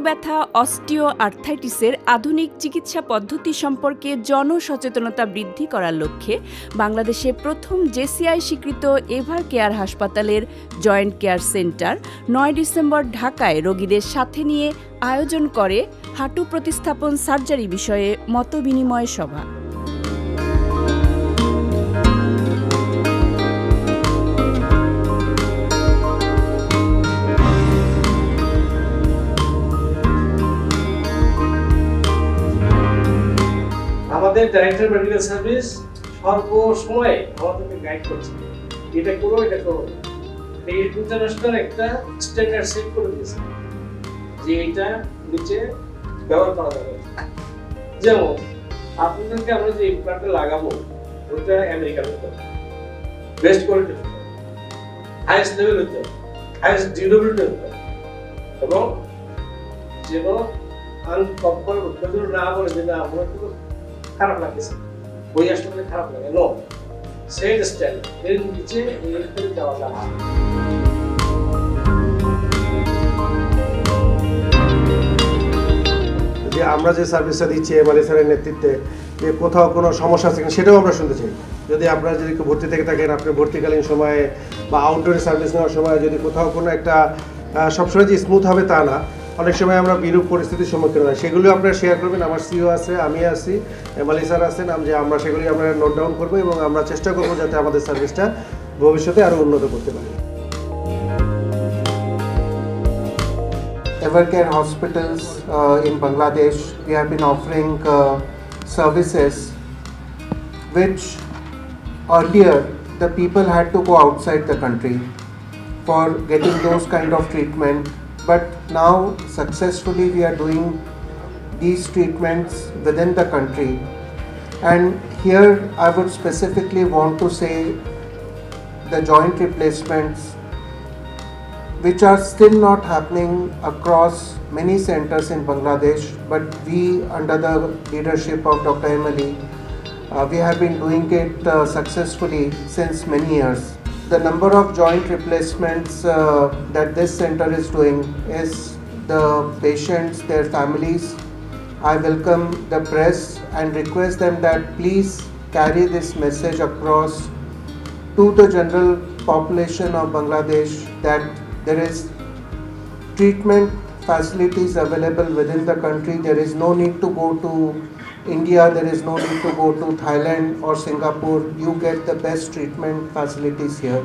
ব্যথা অস্টিও আর্থাইটিসের আধুনিক চিকিৎসা পদ্ধতি সম্পর্কে জনসচেতনতা বৃদ্ধি করার লক্ষ্যে বাংলাদেশে প্রথম জেসিআই স্বীকৃত এভার কেয়ার হাসপাতালের জয়েন্ট কেয়ার সেন্টার ৯ ডিসেম্বর ঢাকায় রোগীদের সাথে নিয়ে আয়োজন করে হাঁটু প্রতিস্থাপন সার্জারি বিষয়ে মতবিনিময় সভা। আমাদের ডাইরেক্টর মেডিকেল সার্ভিস সর্বসময় আমাদেরকে গাইড করছে, এটা করো এটা করো। এই ইন্টারন্যাশনাল একটা স্ট্যান্ডার্ড সেট করে দিয়েছে যে এটা নিচে ব্যবহার করা যাবে। যেমন আপনাদেরকে আমরা যে ইমপ্লান্টটা লাগাবো ওটা আমেরিকান হতে হবে, বেস্ট কোয়ালিটি হতে হবে, হাইয়েস্ট লেভেল হতে হবে, হাইয়েস্ট ডিউরেবিলিটি হতে হবে, এবং যেন আনকমফর্টেবল না বলে যে না আমার একটু খারাপ লাগছে, ওই আসলে খারাপ লাগে নো, সেট স্ট্যান্ড এর নিচে এর যাওয়া যায় না। যে আমরা যে সার্ভিসটা দিচ্ছি এমআরআই স্যারের নেতৃত্বে, যে কোথাও কোনো সমস্যা আছে কিনা সেটাও আমরা শুনতে চাই। যদি আপনারা যদি ভর্তি থেকে থাকেন, আপনি ভর্তিকালীন সময়ে বা আউটডোরে সার্ভিস নেওয়ার সময় যদি কোথাও কোনো একটা সবসময় যে স্মুথ হবে তা না, অনেক সময় আমরা বিরূপ পরিস্থিতির সম্মুখীন হয়, সেগুলো আপনারা শেয়ার করবেন। আমার সিও আছে, আমি আছি, এমআরআই স্যার আছেন, আমরা সেগুলি আমরা নোট ডাউন করবো এবং আমরা চেষ্টা করবো যাতে আমাদের সার্ভিসটা ভবিষ্যতে আরও উন্নত করতে পারি। Evercare hospitals in Bangladesh, we have been offering services which earlier the people had to go outside the country for getting those kind of treatment, but now successfully we are doing these treatments within the country. And here I would specifically want to say the joint replacements, which are still not happening across many centers in Bangladesh, but we, under the leadership of Dr. Emily, we have been doing it successfully since many years. The number of joint replacements that this center is doing is the patients, their families. I welcome the press and request them that please carry this message across to the general population of Bangladesh that there is treatment facilities available within the country. There is no need to go to India, there is no need to go to Thailand or Singapore. You get the best treatment facilities here.